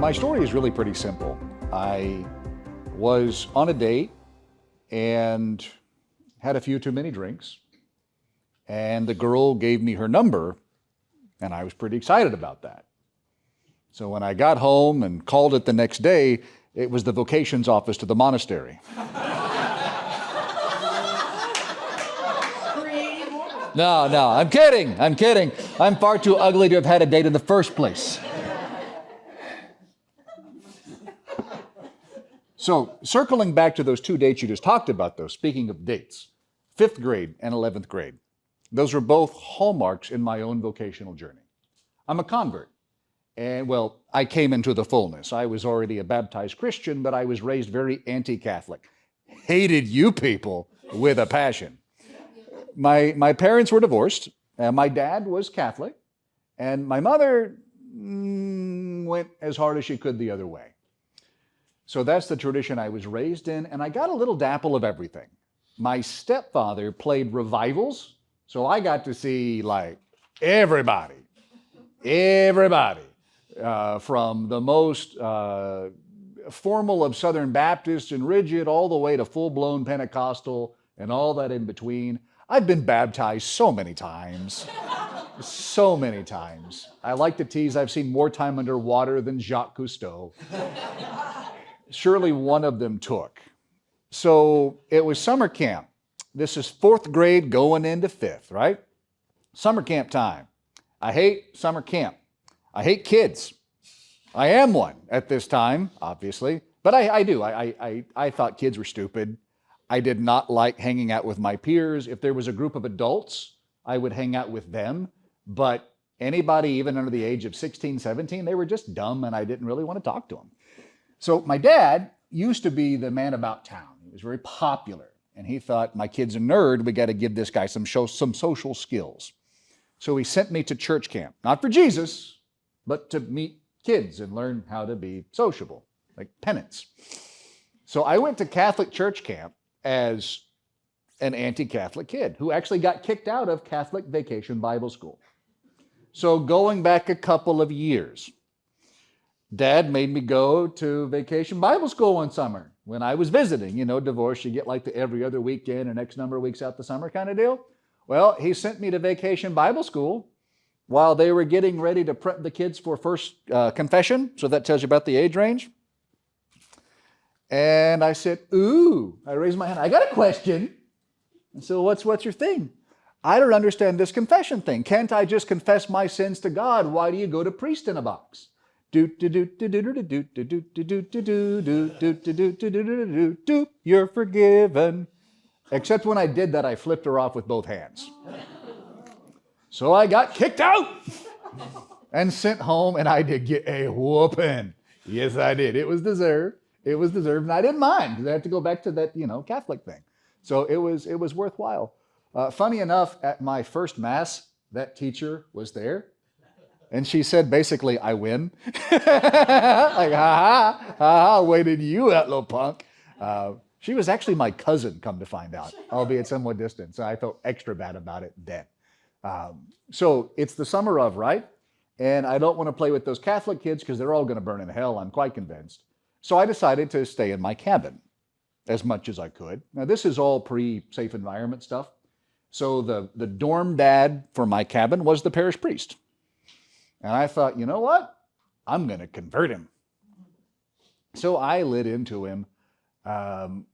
My story is really pretty simple. I was on a date and had a few too many drinks, and the girl gave me her number, and I was pretty excited about that. So when I got home and called it the next day, it was the vocations office to the monastery. No, I'm kidding. I'm far too ugly to have had a date in the first place. So, circling back to those two dates you just talked about, though, speaking of dates, 5th grade and 11th grade, those were both hallmarks in my own vocational journey. I'm a convert, and well, I came into the fullness. I was already a baptized Christian, but I was raised very anti-Catholic. Hated you people with a passion. My parents were divorced, and my dad was Catholic, and my mother went as hard as she could the other way. So that's the tradition I was raised in, and I got a little dapple of everything. My stepfather played revivals, so I got to see like everybody, from the most formal of Southern Baptists and rigid all the way to full-blown Pentecostal and all that in between. I've been baptized so many times. I like to tease I've seen more time underwater than Jacques Cousteau. Surely one of them took. So it was summer camp. This is 4th grade going into 5th, right? Summer camp time. I hate summer camp. I hate kids. I am one at this time, obviously, but I do. I thought kids were stupid. I did not like hanging out with my peers. If there was a group of adults, I would hang out with them, but anybody even under the age of 16, 17, they were just dumb and I didn't really want to talk to them. So my dad used to be the man about town. He was very popular, and he thought, my kid's a nerd, we got to give this guy some social skills. So he sent me to church camp, not for Jesus, but to meet kids and learn how to be sociable, like penance. So I went to Catholic church camp as an anti-Catholic kid who actually got kicked out of Catholic Vacation Bible School. So going back a couple of years, Dad made me go to Vacation Bible School one summer when I was visiting. You know, divorce, you get like the every other weekend and X number of weeks out the summer kind of deal. Well, he sent me to Vacation Bible School while they were getting ready to prep the kids for first confession. So that tells you about the age range. And I said, ooh, I raised my hand. I got a question. And so what's your thing? I don't understand this confession thing. Can't I just confess my sins to God? Why do you go to priest in a box? You're forgiven. Except when I did that, I flipped her off with both hands. So I got kicked out and sent home, and I did get a whooping. Yes, I did. It was deserved. And I didn't mind because I had to go back to that, Catholic thing. So it was worthwhile. Funny enough, at my first Mass, that teacher was there. And she said, basically, I win. Like, ha, waited you out, little punk. She was actually my cousin, come to find out, albeit somewhat distant. So I felt extra bad about it then. So it's the summer of, right? And I don't want to play with those Catholic kids because they're all going to burn in hell, I'm quite convinced. So I decided to stay in my cabin as much as I could. Now, this is all pre-safe environment stuff. So the dorm dad for my cabin was the parish priest. And I thought, you know what? I'm going to convert him. So I lit into him the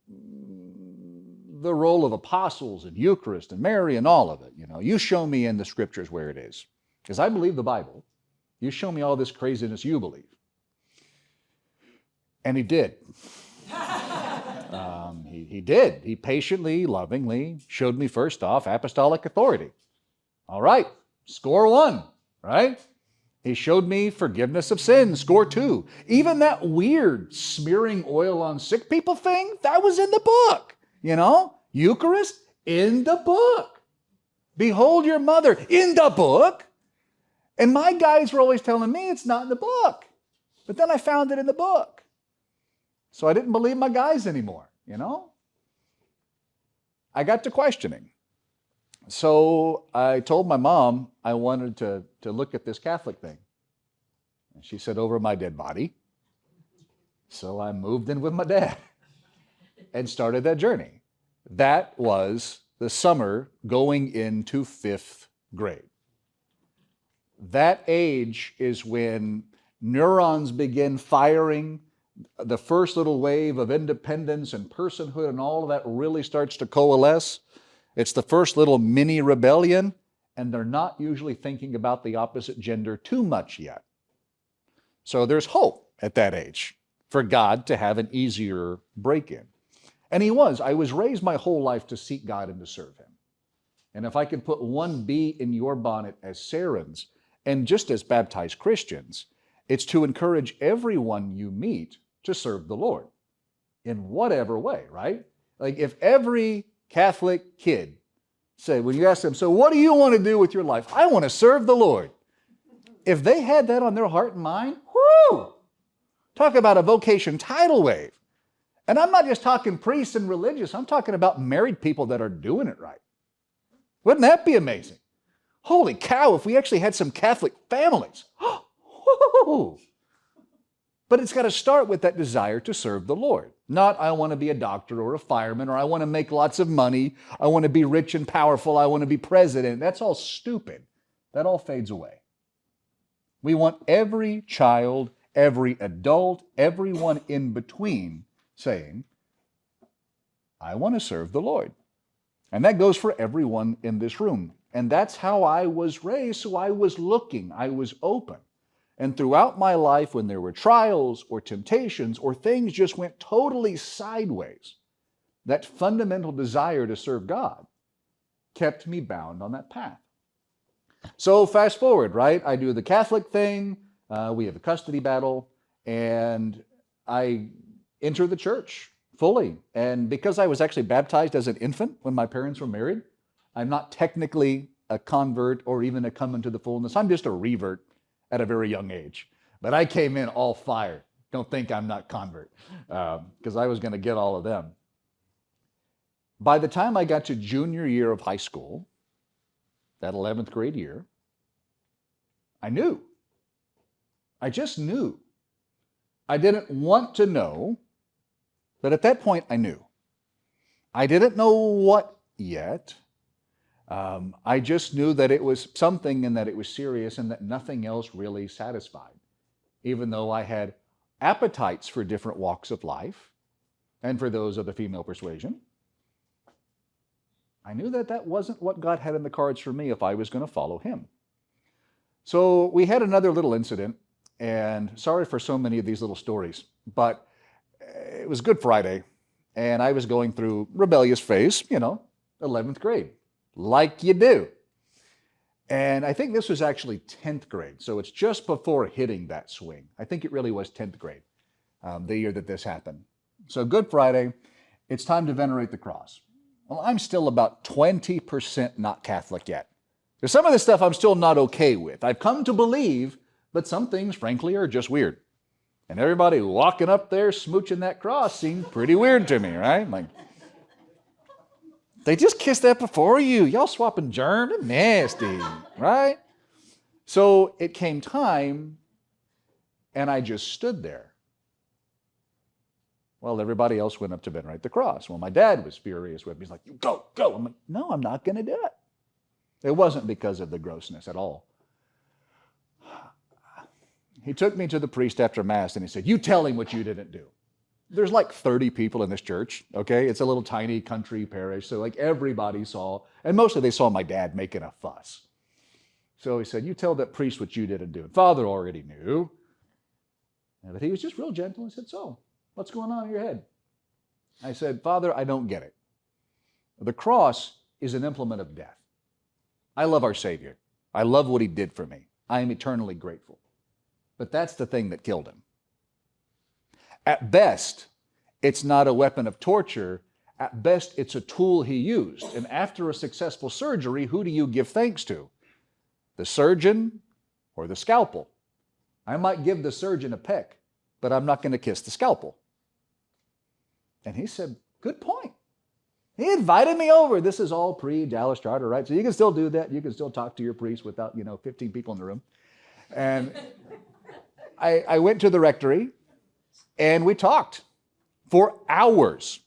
role of apostles and Eucharist and Mary and all of it. You show me in the scriptures where it is. Because I believe the Bible. You show me all this craziness you believe. And he did. He did. He patiently, lovingly showed me first off apostolic authority. All right, score 1, right? He showed me forgiveness of sins, score 2. Even that weird smearing oil on sick people thing, that was in the book. Eucharist, in the book. Behold your mother, in the book. And my guys were always telling me it's not in the book. But then I found it in the book. So I didn't believe my guys anymore, I got to questioning. So I told my mom I wanted to look at this Catholic thing. And she said, over my dead body. So I moved in with my dad and started that journey. That was the summer going into 5th grade. That age is when neurons begin firing, the first little wave of independence and personhood and all of that really starts to coalesce. It's the first little mini rebellion, and they're not usually thinking about the opposite gender too much yet. So there's hope at that age for God to have an easier break-in. And he was. I was raised my whole life to seek God and to serve him. And if I could put one bee in your bonnet as Sarah's, and just as baptized Christians, it's to encourage everyone you meet to serve the Lord in whatever way, right? Like if every Catholic kid said, when you ask them, so what do you want to do with your life? I want to serve the Lord. If they had that on their heart and mind, whoo! Talk about a vocation tidal wave. And I'm not just talking priests and religious, I'm talking about married people that are doing it right. Wouldn't that be amazing? Holy cow, if we actually had some Catholic families. But it's got to start with that desire to serve the Lord. Not, I want to be a doctor or a fireman, or I want to make lots of money, I want to be rich and powerful, I want to be president. That's all stupid. That all fades away. We want every child, every adult, everyone in between saying, I want to serve the Lord. And that goes for everyone in this room. And that's how I was raised, so I was looking, I was open. And throughout my life, when there were trials or temptations or things just went totally sideways, that fundamental desire to serve God kept me bound on that path. So fast forward, right? I do the Catholic thing, we have a custody battle, and I enter the church fully. And because I was actually baptized as an infant when my parents were married, I'm not technically a convert or even a come into the fullness. I'm just a revert at a very young age. But I came in all fire. Don't think I'm not convert, because I was going to get all of them. By the time I got to junior year of high school, that 11th grade year, I knew. I just knew. I didn't want to know, but at that point I knew. I didn't know what yet. I just knew that it was something and that it was serious and that nothing else really satisfied. Even though I had appetites for different walks of life and for those of the female persuasion, I knew that that wasn't what God had in the cards for me if I was going to follow him. So we had another little incident, and sorry for so many of these little stories, but it was Good Friday, and I was going through rebellious phase, 11th grade. Like you do. And I think this was actually 10th grade, so it's just before hitting that swing. I think it really was 10th grade, the year that this happened. So Good Friday, it's time to venerate the cross. Well, I'm still about 20% not Catholic yet. There's some of this stuff I'm still not okay with. I've come to believe, but some things, frankly, are just weird. And everybody walking up there smooching that cross seemed pretty weird to me, right? Like, they just kissed that before you. Y'all swapping germ? Nasty, right? So it came time, and I just stood there. Well, everybody else went up to venerate the cross. Well, my dad was furious with me. He's like, you go. I'm like, no, I'm not going to do it. It wasn't because of the grossness at all. He took me to the priest after Mass, and he said, you tell him what you didn't do. There's like 30 people in this church, okay? It's a little tiny country parish, so like everybody saw, and mostly they saw my dad making a fuss. So he said, you tell that priest what you didn't do. And Father already knew. But he was just real gentle and said, so, what's going on in your head? I said, Father, I don't get it. The cross is an implement of death. I love our Savior. I love what he did for me. I am eternally grateful. But that's the thing that killed him. At best, it's not a weapon of torture. At best, it's a tool he used. And after a successful surgery, who do you give thanks to? The surgeon or the scalpel? I might give the surgeon a peck, but I'm not going to kiss the scalpel. And he said, good point. He invited me over. This is all pre-Dallas Charter, right? So you can still do that. You can still talk to your priest without, 15 people in the room. And I went to the rectory, And we talked for hours,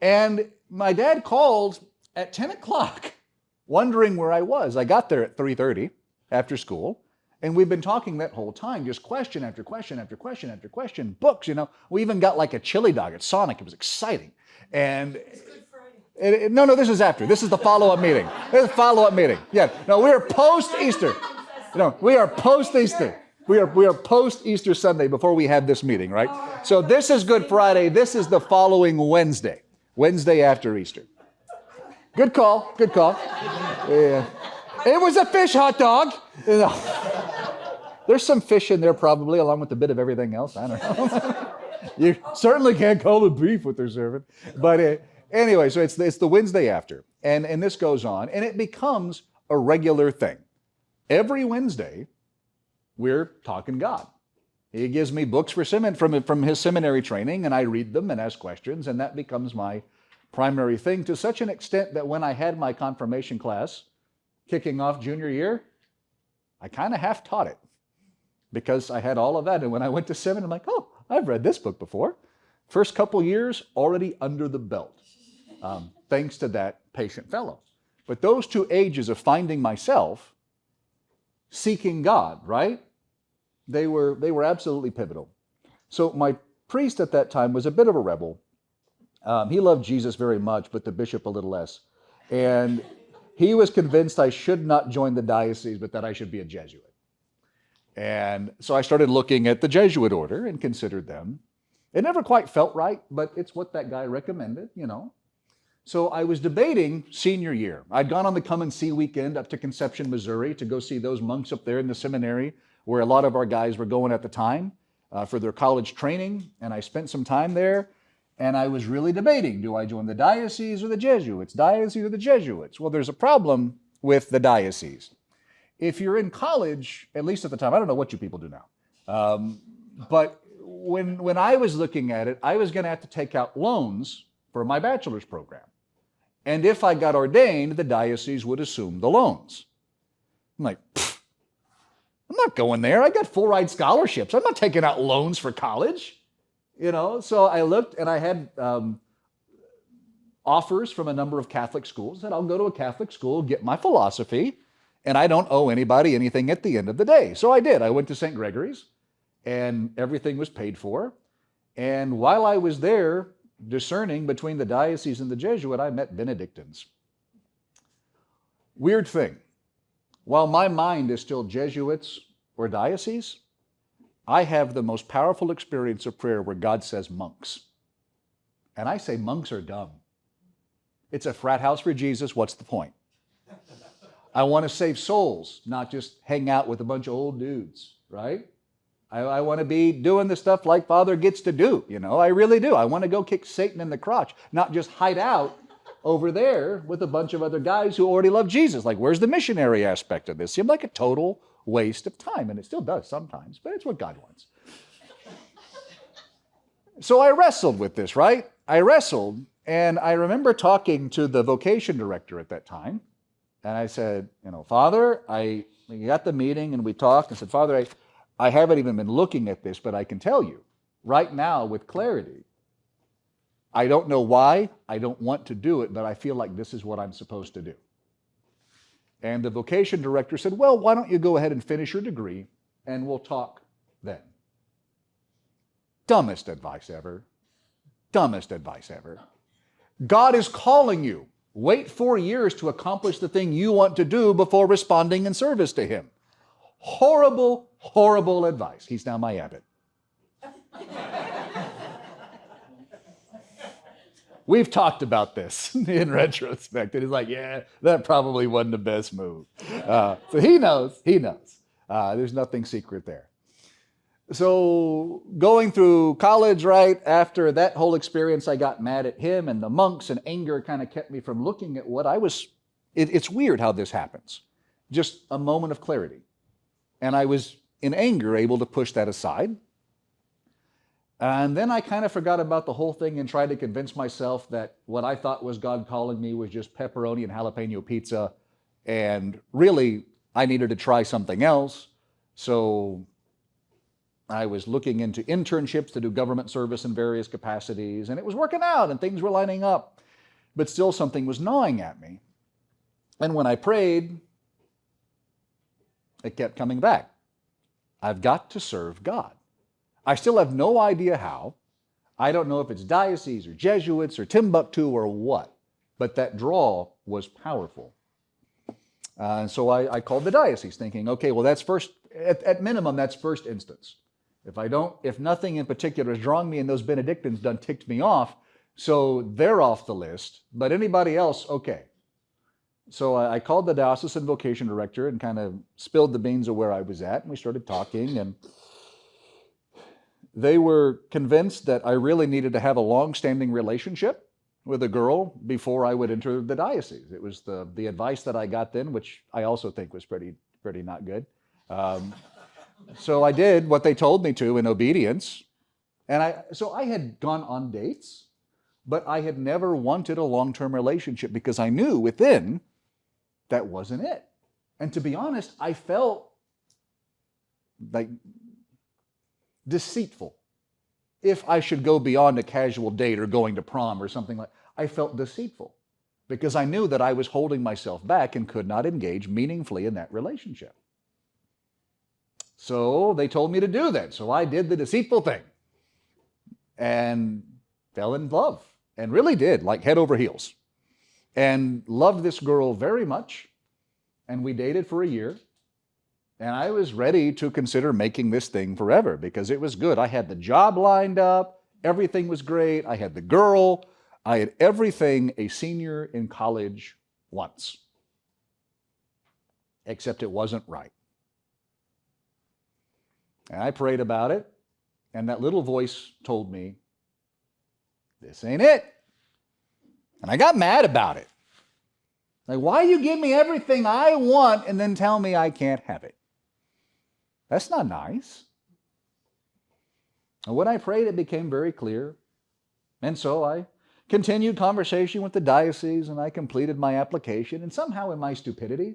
And my dad called at 10 o'clock, wondering where I was. I got there at 3:30 after school, and we've been talking that whole time, just question after question after question after question, books, We even got like a chili dog at Sonic. It was exciting. And no, this is after. This is the follow-up meeting. This is the follow-up meeting. Yeah, no, we are post-Easter. We are post-Easter. We are post-Easter Sunday before we had this meeting, right? So this is Good Friday. This is the following Wednesday after Easter. Good call. Yeah. It was a fish hot dog. There's some fish in there probably, along with a bit of everything else. I don't know. You certainly can't call it beef what they're serving. But anyway, so it's the Wednesday after. And this goes on, and it becomes a regular thing. Every Wednesday, we're talking God. He gives me books from his seminary training, and I read them and ask questions, and that becomes my primary thing, to such an extent that when I had my confirmation class kicking off junior year, I kind of half taught it because I had all of that. And when I went to seminary, I'm like, oh, I've read this book before. First couple years, already under the belt, thanks to that patient fellow. But those 2 ages of finding myself, seeking God, right? They were absolutely pivotal. So my priest at that time was a bit of a rebel. He loved Jesus very much, but the bishop a little less. And he was convinced I should not join the diocese, but that I should be a Jesuit. And so I started looking at the Jesuit order and considered them. It never quite felt right, but it's what that guy recommended, So I was debating senior year. I'd gone on the Come and See weekend up to Conception, Missouri to go see those monks up there in the seminary where a lot of our guys were going at the time for their college training. And I spent some time there. And I was really debating, do I join the diocese or the Jesuits? Diocese or the Jesuits? Well, there's a problem with the diocese. If you're in college, at least at the time, I don't know what you people do now, but when I was looking at it, I was going to have to take out loans for my bachelor's program. And if I got ordained, the diocese would assume the loans. I'm like, I'm not going there. I got full ride scholarships. I'm not taking out loans for college. So I looked and I had offers from a number of Catholic schools. I said, I'll go to a Catholic school, get my philosophy, and I don't owe anybody anything at the end of the day. So I did. I went to St. Gregory's, and everything was paid for. And while I was there discerning between the diocese and the Jesuit, I met Benedictines. Weird thing. While my mind is still Jesuits or diocese, I have the most powerful experience of prayer where God says monks. And I say monks are dumb. It's a frat house for Jesus. What's the point? I want to save souls, not just hang out with a bunch of old dudes, right? I want to be doing the stuff like Father gets to do, I really do. I want to go kick Satan in the crotch, not just hide out over there with a bunch of other guys who already love Jesus. Like, where's the missionary aspect of this? Seemed like a total waste of time, and it still does sometimes, but it's what God wants. So I wrestled with this, right? And I remember talking to the vocation director at that time, and I said, Father, we got the meeting and we talked, and said, Father, I haven't even been looking at this, but I can tell you right now with clarity, I don't know why, I don't want to do it, but I feel like this is what I'm supposed to do. And the vocation director said, well, why don't you go ahead and finish your degree and we'll talk then. Dumbest advice ever. God is calling you. Wait 4 years to accomplish the thing you want to do before responding in service to Him. Horrible, horrible advice. He's now my abbot. We've talked about this in retrospect. And he's like, yeah, that probably wasn't the best move. So he knows. There's nothing secret there. So going through college, right, after that whole experience, I got mad at him and the monks, and anger kind of kept me from looking at what I was. It's weird how this happens. Just a moment of clarity. And I was, in anger, able to push that aside. And then I kind of forgot about the whole thing and tried to convince myself that what I thought was God calling me was just pepperoni and jalapeno pizza. And really, I needed to try something else. So I was looking into internships to do government service in various capacities, and it was working out and things were lining up, but still something was gnawing at me. And when I prayed, it kept coming back. I've got to serve God. I still have no idea how. I don't know if it's diocese or Jesuits or Timbuktu or what, but that draw was powerful. And so I called the diocese thinking, okay, well, that's first, at minimum, that's first instance. If nothing in particular is drawing me and those Benedictines done ticked me off, so they're off the list, but anybody else, okay. So I called the diocesan vocation director and kind of spilled the beans of where I was at, and we started talking, and they were convinced that I really needed to have a long-standing relationship with a girl before I would enter the diocese. It was the advice that I got then, which I also think was pretty not good. So I did what they told me to in obedience. And so I had gone on dates, but I had never wanted a long-term relationship because I knew within that wasn't it. And to be honest, I felt like deceitful. If I should go beyond a casual date or going to prom or something like that, I felt deceitful because I knew that I was holding myself back and could not engage meaningfully in that relationship. So they told me to do that. So I did the deceitful thing and fell in love and really did, like head over heels, and loved this girl very much. And we dated for a year. And I was ready to consider making this thing forever because it was good. I had the job lined up. Everything was great. I had the girl. I had everything a senior in college wants. Except it wasn't right. And I prayed about it. And that little voice told me, this ain't it. And I got mad about it. Like, why you give me everything I want and then tell me I can't have it? That's not nice. And when I prayed, it became very clear. And so I continued conversation with the diocese and I completed my application. And somehow in my stupidity,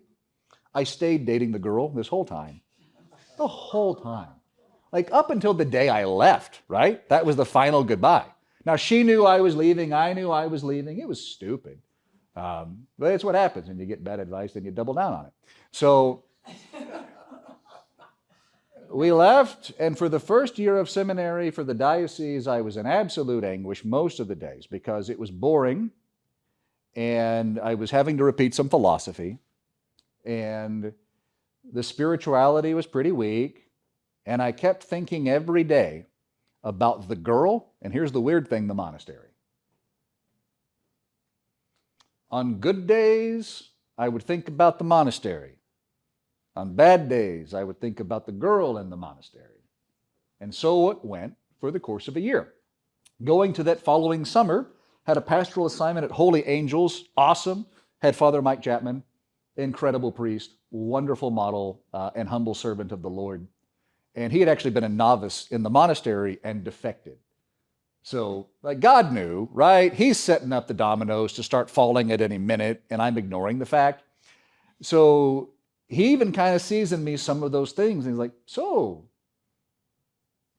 I stayed dating the girl this whole time. The whole time. Like up until the day I left, right? That was the final goodbye. Now she knew I was leaving. I knew I was leaving. It was stupid. But it's what happens when you get bad advice and you double down on it. So we left, and for the first year of seminary for the diocese, I was in absolute anguish most of the days because it was boring, and I was having to repeat some philosophy, and the spirituality was pretty weak, and I kept thinking every day about the girl, and here's the weird thing, the monastery. On good days, I would think about the monastery. On bad days, I would think about the girl in the monastery. And so it went for the course of a year. Going to that following summer, had a pastoral assignment at Holy Angels, awesome. Had Father Mike Chapman, incredible priest, wonderful model, and humble servant of the Lord. And he had actually been a novice in the monastery and defected. So, like God knew, right? He's setting up the dominoes to start falling at any minute, and I'm ignoring the fact. So he even kind of sees in me some of those things. And he's like, so,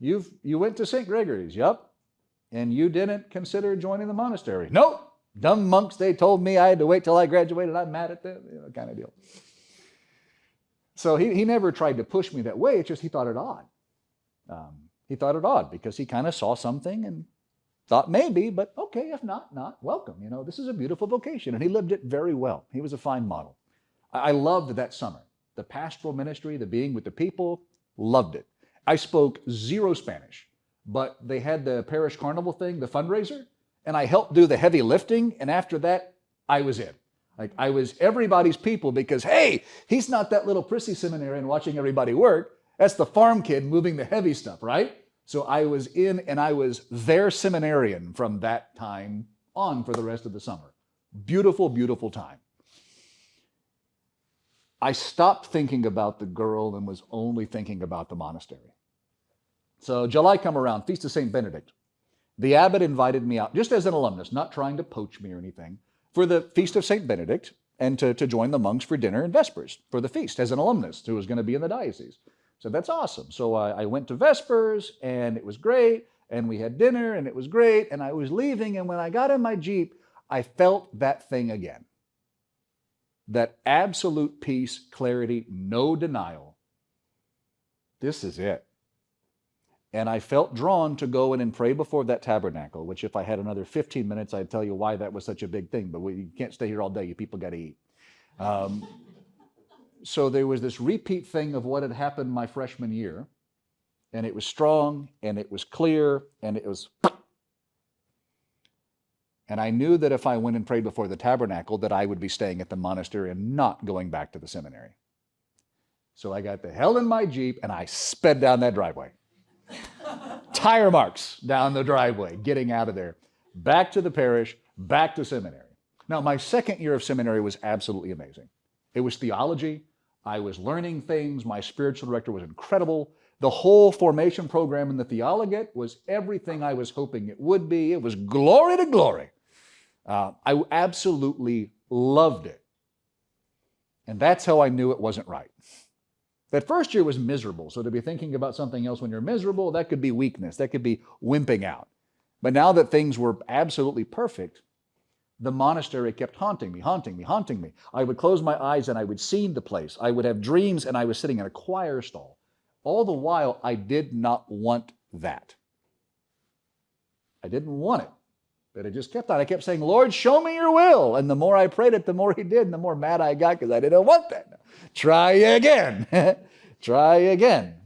you went to St. Gregory's, yep. And you didn't consider joining the monastery? Nope. Dumb monks, they told me I had to wait till I graduated. I'm mad at them, kind of deal. So he never tried to push me that way. It's just he thought it odd. He thought it odd because he kind of saw something and thought maybe, but okay, if not, welcome. This is a beautiful vocation. And he lived it very well. He was a fine model. I loved that summer. The pastoral ministry, the being with the people, loved it. I spoke zero Spanish, but they had the parish carnival thing, the fundraiser, and I helped do the heavy lifting. And after that, I was in. Like I was everybody's people because, hey, he's not that little prissy seminarian watching everybody work. That's the farm kid moving the heavy stuff, right? So I was in and I was their seminarian from that time on for the rest of the summer. Beautiful, beautiful time. I stopped thinking about the girl and was only thinking about the monastery. So July come around, Feast of St. Benedict. The abbot invited me out, just as an alumnus, not trying to poach me or anything, for the Feast of St. Benedict and to join the monks for dinner and vespers for the feast as an alumnus who was going to be in the diocese. So that's awesome. So I went to Vespers, and it was great, and we had dinner, and it was great, and I was leaving, and when I got in my Jeep, I felt that thing again. That absolute peace, clarity, no denial. This is it. And I felt drawn to go in and pray before that tabernacle, which if I had another 15 minutes, I'd tell you why that was such a big thing, but you can't stay here all day. You people got to eat. So there was this repeat thing of what had happened my freshman year, and it was strong, and it was clear, and it was... And I knew that if I went and prayed before the tabernacle, that I would be staying at the monastery and not going back to the seminary. So I got the hell in my Jeep, and I sped down that driveway. Tire marks down the driveway, getting out of there. Back to the parish, back to seminary. Now, my second year of seminary was absolutely amazing. It was theology. I was learning things. My spiritual director was incredible. The whole formation program in the theologate was everything I was hoping it would be. It was glory to glory. I absolutely loved it. And that's how I knew it wasn't right. That first year was miserable. So to be thinking about something else when you're miserable, that could be weakness. That could be wimping out. But now that things were absolutely perfect, the monastery kept haunting me, haunting me, haunting me. I would close my eyes and I would see the place. I would have dreams and I was sitting in a choir stall. All the while, I did not want that. I didn't want it. But it just kept on. I kept saying, Lord, show me your will. And the more I prayed it, the more he did, and the more mad I got because I didn't want that. Try again. Try again.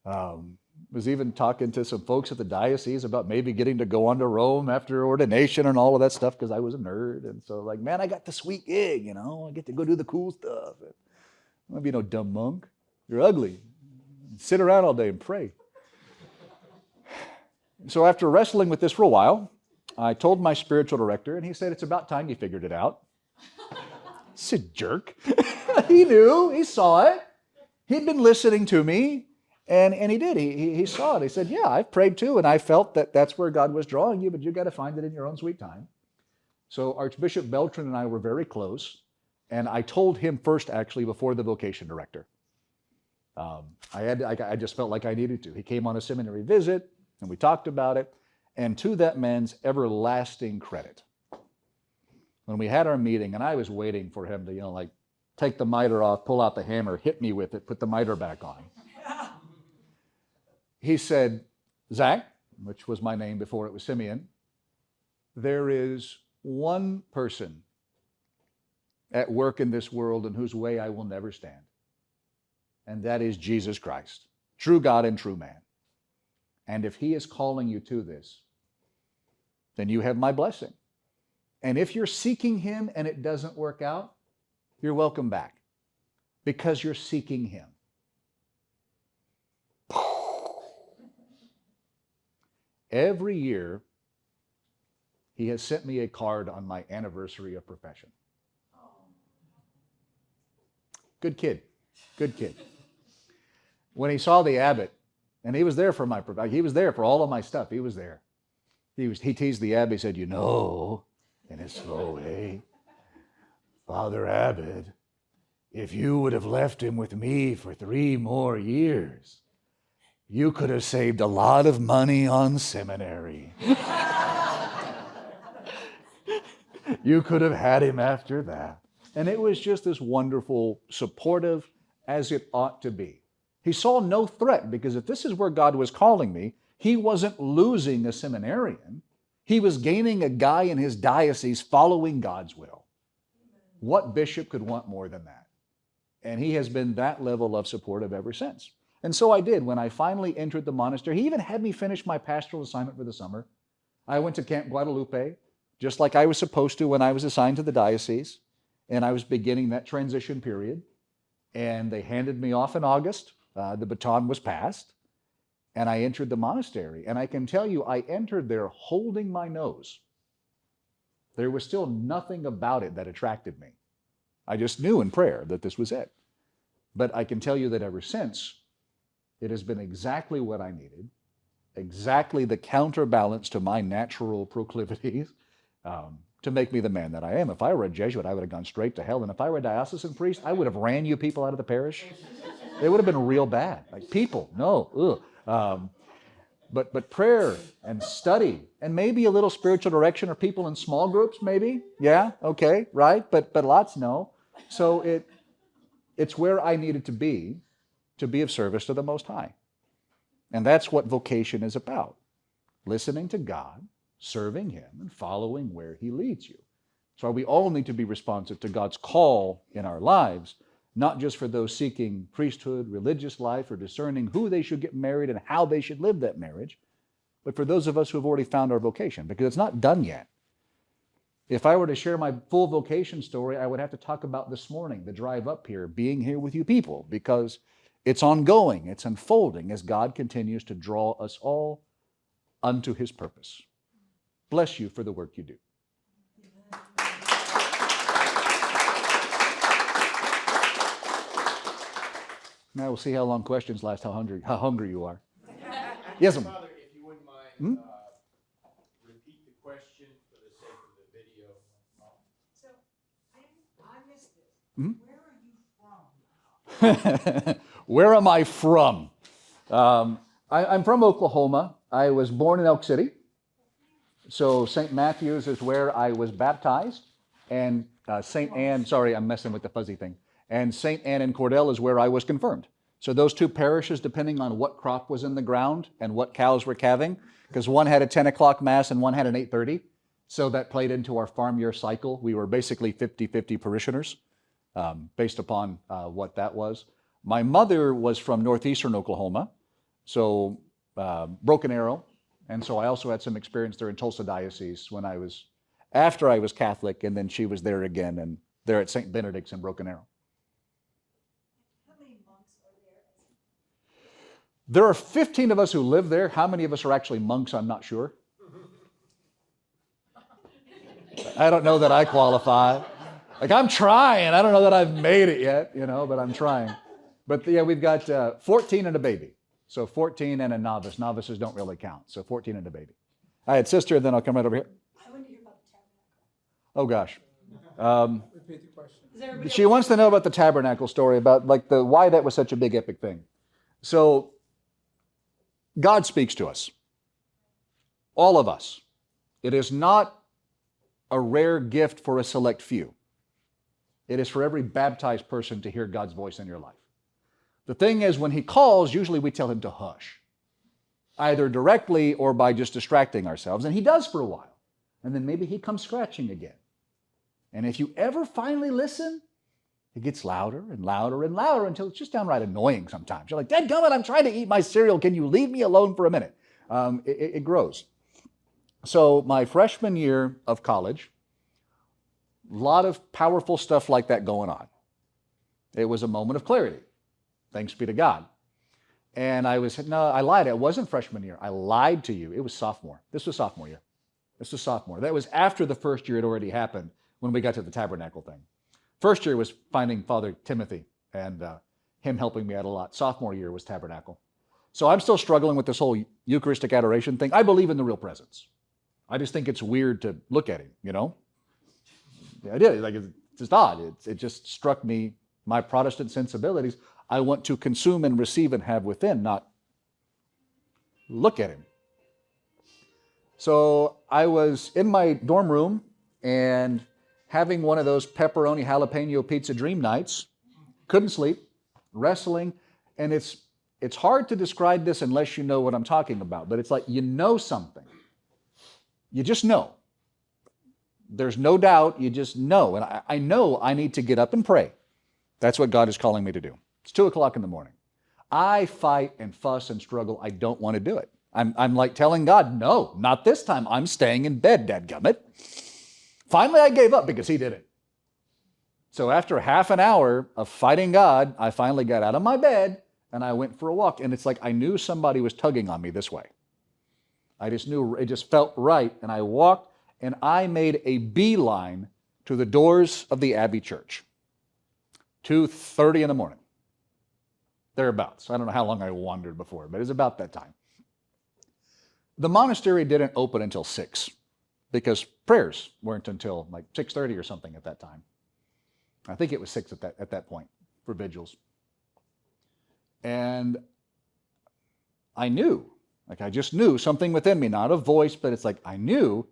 Was even talking to some folks at the diocese about maybe getting to go on to Rome after ordination and all of that stuff because I was a nerd. And so like, man, I got the sweet gig, you know. I get to go do the cool stuff. I don't want to be no dumb monk. You're ugly. Sit around all day and pray. So after wrestling with this for a while, I told my spiritual director, and he said, it's about time you figured it out. It's a jerk. He knew. He saw it. He'd been listening to me, and he did. He saw it. He said, yeah, I've prayed too, and I felt that that's where God was drawing you, but you got to find it in your own sweet time. So Archbishop Beltran and I were very close, and I told him first, actually, before the vocation director. I just felt like I needed to. He came on a seminary visit, and we talked about it. And to that man's everlasting credit, when we had our meeting, and I was waiting for him to, like take the mitre off, pull out the hammer, hit me with it, put the mitre back on. He said, Zach, which was my name before it was Simeon, there is one person at work in this world in whose way I will never stand. And that is Jesus Christ, true God and true man. And if he is calling you to this, then you have my blessing. And if you're seeking him and it doesn't work out, you're welcome back because you're seeking him. Every year, he has sent me a card on my anniversary of profession. Good kid. Good kid. When he saw the abbot, and he was there for he was there for all of my stuff. He was there. He teased the abbot. He said, you know, in his slow way, Father Abbot, if you would have left him with me for 3 more years, you could have saved a lot of money on seminary. You could have had him after that. And it was just this wonderful, supportive, as it ought to be. He saw no threat because if this is where God was calling me, he wasn't losing a seminarian. He was gaining a guy in his diocese following God's will. What bishop could want more than that? And he has been that level of supportive ever since. And so I did. When I finally entered the monastery, he even had me finish my pastoral assignment for the summer. I went to Camp Guadalupe, just like I was supposed to when I was assigned to the diocese. And I was beginning that transition period. And they handed me off in August. The baton was passed, and I entered the monastery. And I can tell you, I entered there holding my nose. There was still nothing about it that attracted me. I just knew in prayer that this was it. But I can tell you that ever since, it has been exactly what I needed, exactly the counterbalance to my natural proclivities to make me the man that I am. If I were a Jesuit, I would have gone straight to hell. And if I were a diocesan priest, I would have ran you people out of the parish It would have been real bad. Like people, no. Ugh. But prayer and study and maybe a little spiritual direction or people in small groups maybe. Yeah, okay, right? But lots no. So it's where I needed to be of service to the Most High. And that's what vocation is about. Listening to God, serving Him, and following where He leads you. So we all need to be responsive to God's call in our lives, not just for those seeking priesthood, religious life, or discerning who they should get married and how they should live that marriage, but for those of us who have already found our vocation, because it's not done yet. If I were to share my full vocation story, I would have to talk about this morning, the drive up here, being here with you people, because it's ongoing, it's unfolding as God continues to draw us all unto His purpose. Bless you for the work you do. Now we'll see how long questions last, how hungry you are. Yes, ma'am. Father, if you wouldn't mind, repeat the question for the sake of the video. So, I missed this. Where are you from? Where am I from? I'm from Oklahoma. I was born in Elk City. So St. Matthew's is where I was baptized. And St. Anne, sorry, I'm messing with the fuzzy thing. And St. Anne in Cordell is where I was confirmed. So those two parishes, depending on what crop was in the ground and what cows were calving, because one had a 10 o'clock mass and one had an 8:30. So that played into our farm year cycle. We were basically 50-50 parishioners based upon what that was. My mother was from northeastern Oklahoma, so Broken Arrow. And so I also had some experience there in Tulsa Diocese after I was Catholic, and then she was there again, and there at St. Benedict's in Broken Arrow. How many monks are there? There are 15 of us who live there. How many of us are actually monks, I'm not sure. I don't know that I qualify. Like, I'm trying. I don't know that I've made it yet, but I'm trying. But yeah, we've got 14 and a baby. So 14 and a novice. Novices don't really count. So 14 and a baby. I had sister, then I'll come right over here. I want to hear about the tabernacle. Oh, gosh. Repeat the question. She wants to know about the tabernacle story, about why that was such a big epic thing. So God speaks to us. All of us. It is not a rare gift for a select few. It is for every baptized person to hear God's voice in your life. The thing is, when He calls, usually we tell Him to hush, either directly or by just distracting ourselves, and He does for a while. And then maybe He comes scratching again. And if you ever finally listen, it gets louder and louder and louder until it's just downright annoying sometimes. You're like, dadgummit, I'm trying to eat my cereal. Can you leave me alone for a minute? It grows. So my freshman year of college, a lot of powerful stuff like that going on. It was a moment of clarity. Thanks be to God. And I lied. It wasn't freshman year. I lied to you. It was sophomore. This was sophomore year. This was sophomore. That was after the first year had already happened when we got to the tabernacle thing. First year was finding Father Timothy and him helping me out a lot. Sophomore year was tabernacle. So I'm still struggling with this whole Eucharistic adoration thing. I believe in the real presence. I just think it's weird to look at Him, Yeah, I did. It's just odd. It just struck me, my Protestant sensibilities. I want to consume and receive and have within, not look at Him. So I was in my dorm room and having one of those pepperoni jalapeno pizza dream nights. Couldn't sleep, wrestling, and it's hard to describe this unless you know what I'm talking about, but it's like you know something. You just know. There's no doubt, you just know. And I know I need to get up and pray. That's what God is calling me to do. It's 2 o'clock in the morning. I fight and fuss and struggle. I don't want to do it. I'm like telling God, no, not this time. I'm staying in bed, dadgummit. Finally, I gave up because He did it. So after half an hour of fighting God, I finally got out of my bed and I went for a walk. And it's like I knew somebody was tugging on me this way. I just knew, it just felt right. And I walked and I made a beeline to the doors of the Abbey Church. 2:30 in the morning. Thereabouts. I don't know how long I wandered before, but it was about that time. The monastery didn't open until 6 because prayers weren't until like 6:30 or something at that time. I think it was 6 at that point for vigils. And I knew, I just knew something within me, not a voice, but it's like I knew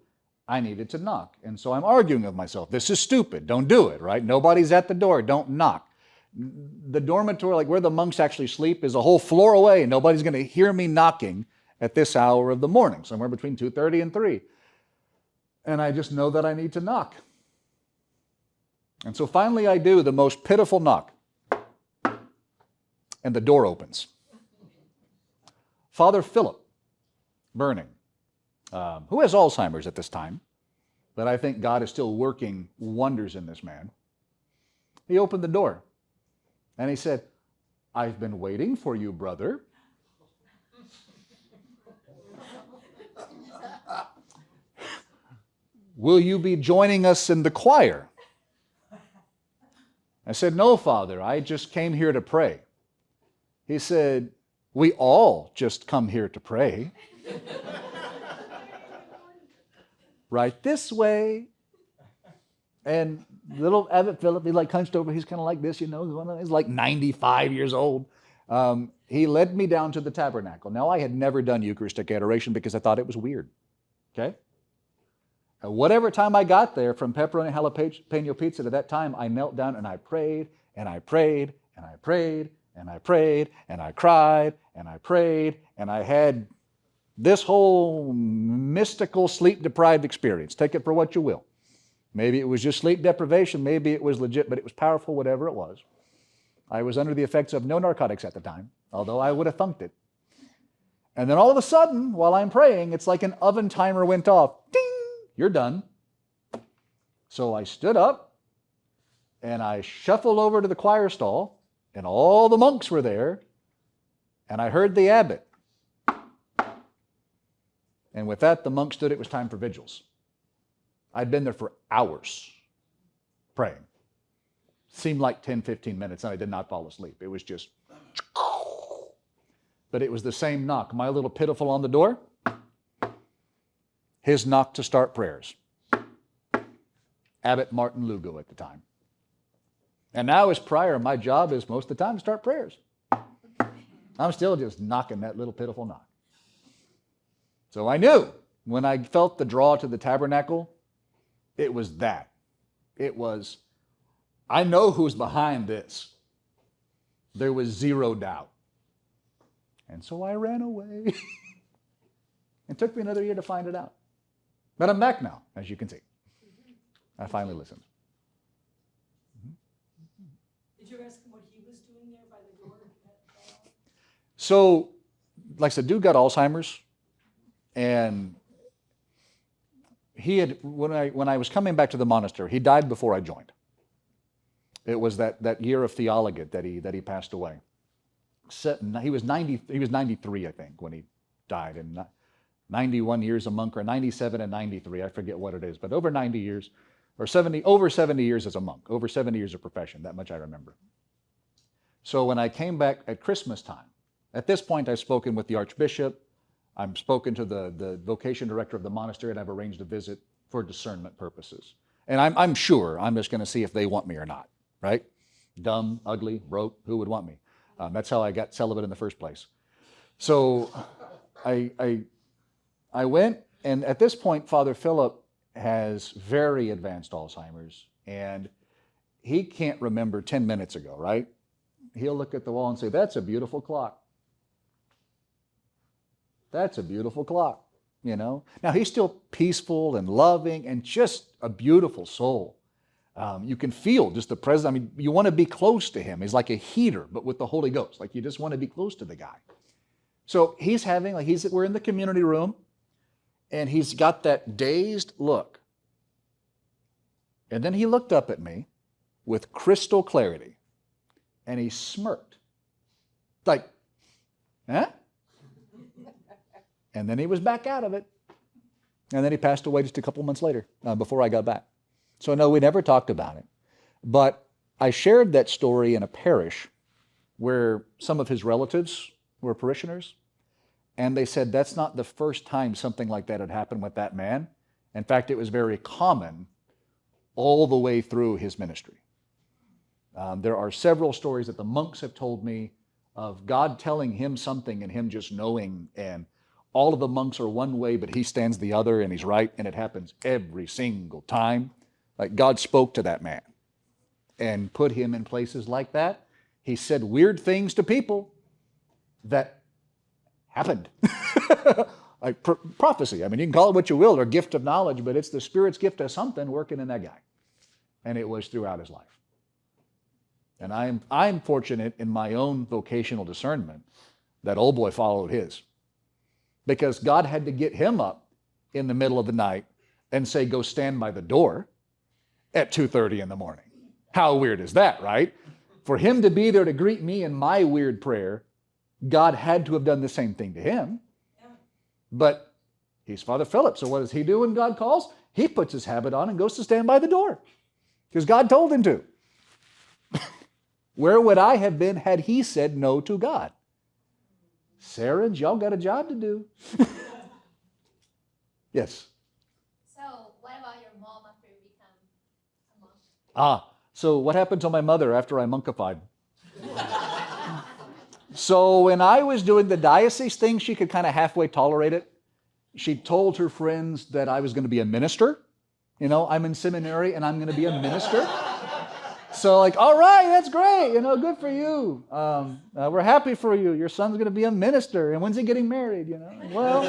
I needed to knock. And so I'm arguing with myself, this is stupid, don't do it, right? Nobody's at the door, don't knock. The dormitory, like where the monks actually sleep, is a whole floor away, and nobody's going to hear me knocking at this hour of the morning, somewhere between 2:30 and 3. And I just know that I need to knock. And so finally I do the most pitiful knock. And the door opens. Father Philip Burning, who has Alzheimer's at this time, but I think God is still working wonders in this man. He opened the door and he said, I've been waiting for you, brother. Will you be joining us in the choir? I said, no, Father, I just came here to pray. He said, we all just come here to pray. Right this way. And little Abbot Philip, he like hunched over, he's kind of like this, you know, he's like 95 years old. He led me down to the tabernacle. Now, I had never done Eucharistic adoration because I thought it was weird, okay? Whatever time I got there, from pepperoni jalapeno pizza to that time, I knelt down and I prayed, and I prayed, and I prayed, and I prayed, and I cried, and I prayed, and I had this whole mystical sleep-deprived experience. Take it for what you will. Maybe it was just sleep deprivation, maybe it was legit, but it was powerful, whatever it was. I was under the effects of no narcotics at the time, although I would have thunked it. And then all of a sudden, while I'm praying, it's like an oven timer went off. Ding! You're done. So I stood up and I shuffled over to the choir stall, and all the monks were there, and I heard the abbot. And with that, the monk stood, it was time for vigils. I'd been there for hours praying. Seemed like 10, 15 minutes, and I did not fall asleep. It was just, but it was the same knock. My little pitiful on the door, his knock to start prayers. Abbot Martin Lugo at the time. And now as prior, my job is most of the time to start prayers. I'm still just knocking that little pitiful knock. So I knew when I felt the draw to the tabernacle, it was that. It was, I know who's behind this. There was zero doubt. And so I ran away. It took me another year to find it out. But I'm back now, as you can see. I finally listened. Did you ask him what he was doing there by the door? So, like I said, dude got Alzheimer's, and he had, when I was coming back to the monastery, he died before I joined. It was that year of theologate that he passed away. He was 93, I think, when he died, and 91 years a monk, or 97 and 93, I forget what it is, but over 90 years, or over 70 years as a monk, over 70 years of profession, that much I remember. So when I came back at Christmas time, at this point I've spoken with the Archbishop, I've spoken to the vocation director of the monastery, and I've arranged a visit for discernment purposes. And I'm sure I'm just going to see if they want me or not, right? Dumb, ugly, broke, who would want me? That's how I got celibate in the first place. So I went, and at this point, Father Philip has very advanced Alzheimer's, and he can't remember 10 minutes ago, right? He'll look at the wall and say, that's a beautiful clock. That's a beautiful clock, you know? Now, he's still peaceful and loving and just a beautiful soul. You can feel just the presence. I mean, you want to be close to him. He's like a heater, but with the Holy Ghost. Like, you just want to be close to the guy. So we're in the community room, and he's got that dazed look. And then he looked up at me with crystal clarity, and he smirked. Like, huh? And then he was back out of it. And then he passed away just a couple months later, before I got back. So no, we never talked about it. But I shared that story in a parish where some of his relatives were parishioners, and they said that's not the first time something like that had happened with that man. In fact, it was very common all the way through his ministry. There are several stories that the monks have told me of God telling him something and him just knowing, and all of the monks are one way, but he stands the other, and he's right, and it happens every single time. Like God spoke to that man and put him in places like that. He said weird things to people that happened. Like prophecy. I mean, you can call it what you will, or gift of knowledge, but it's the Spirit's gift of something working in that guy. And it was throughout his life. And I'm fortunate in my own vocational discernment that old boy followed his. Because God had to get him up in the middle of the night and say, go stand by the door at 2:30 in the morning. How weird is that, right? For him to be there to greet me in my weird prayer, God had to have done the same thing to him. But he's Father Philip, so what does he do when God calls? He puts his habit on and goes to stand by the door because God told him to. Where would I have been had he said no to God? Sarah, y'all got a job to do. Yes. So, what about your mom after you become a monk? So what happened to my mother after I monkified? So when I was doing the diocese thing, she could kind of halfway tolerate it. She told her friends that I was going to be a minister. You know, I'm in seminary and I'm going to be a minister. So like, all right, that's great. You know, good for you. We're happy for you. Your son's going to be a minister. And when's he getting married? You know, well,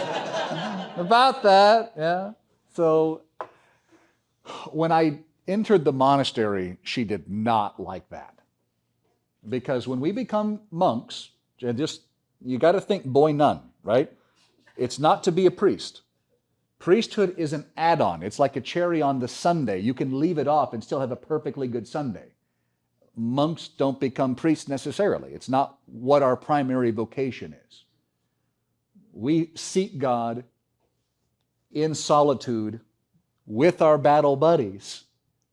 about that. Yeah. So when I entered the monastery, she did not like that. Because when we become monks, you got to think boy nun, right? It's not to be a priest. Priesthood is an add-on. It's like a cherry on the sundae. You can leave it off and still have a perfectly good Sunday. Monks don't become priests necessarily. It's not what our primary vocation is. We seek God in solitude with our battle buddies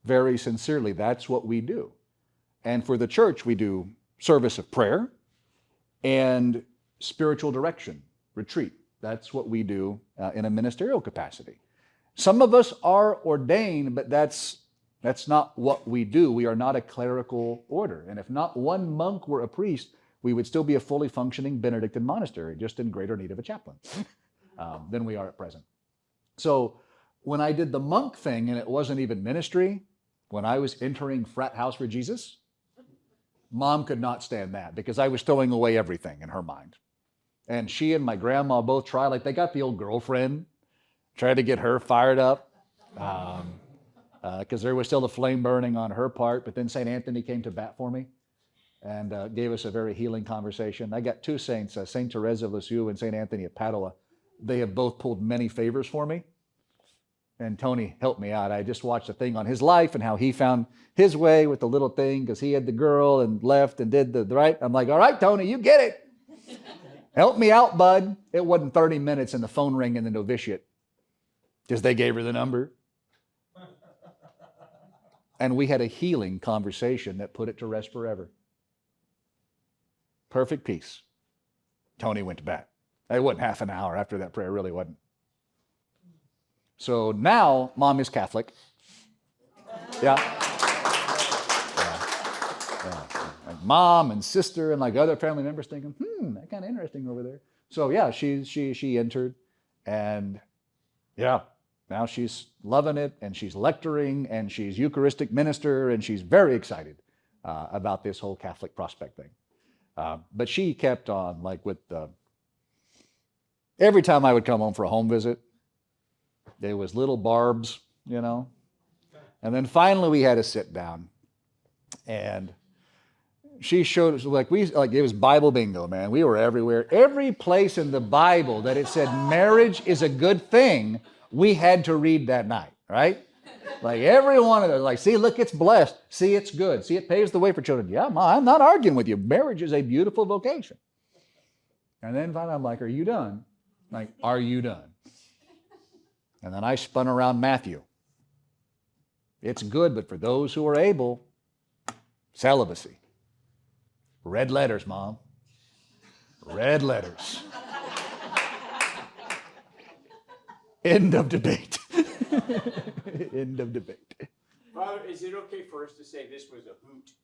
very sincerely. That's what we do. And for the church, we do service of prayer and spiritual direction, retreat. That's what we do in a ministerial capacity. Some of us are ordained, but that's not what we do. We are not a clerical order. And if not one monk were a priest, we would still be a fully functioning Benedictine monastery, just in greater need of a chaplain than we are at present. So when I did the monk thing, and it wasn't even ministry, when I was entering Frat House for Jesus, Mom could not stand that because I was throwing away everything in her mind. And she and my grandma both tried, like they got the old girlfriend, tried to get her fired up because there was still the flame burning on her part. But then St. Anthony came to bat for me and gave us a very healing conversation. I got two saints, St. Therese of Lisieux and St. Anthony of Padua. They have both pulled many favors for me. And Tony helped me out. I just watched a thing on his life and how he found his way with the little thing because he had the girl and left and did the right. I'm like, all right, Tony, you get it. Help me out, bud. It wasn't 30 minutes and the phone rang in the novitiate because they gave her the number. And we had a healing conversation that put it to rest forever. Perfect peace. Tony went to bat. It wasn't half an hour after that prayer, really wasn't. So now, Mom is Catholic. Yeah. Like Mom and sister and like other family members thinking, that's kind of interesting over there. So yeah, she entered, and yeah, now she's loving it, and she's lecturing, and she's Eucharistic minister, and she's very excited about this whole Catholic prospect thing. But she kept on, like with every time I would come home for a home visit, there was little barbs, you know. And then finally we had to sit down, and she showed us, like it was Bible bingo, man. We were everywhere. Every place in the Bible that it said marriage is a good thing, we had to read that night, right? Like every one of those, like, see, look, it's blessed. See, it's good. See, it paves the way for children. Yeah, Ma, I'm not arguing with you. Marriage is a beautiful vocation. And then finally I'm like, are you done? Like, are you done? And then I spun around Matthew. It's good, but for those who are able, celibacy. Red letters, Mom. Red letters. End of debate. End of debate. Father, is it okay for us to say this was a hoot?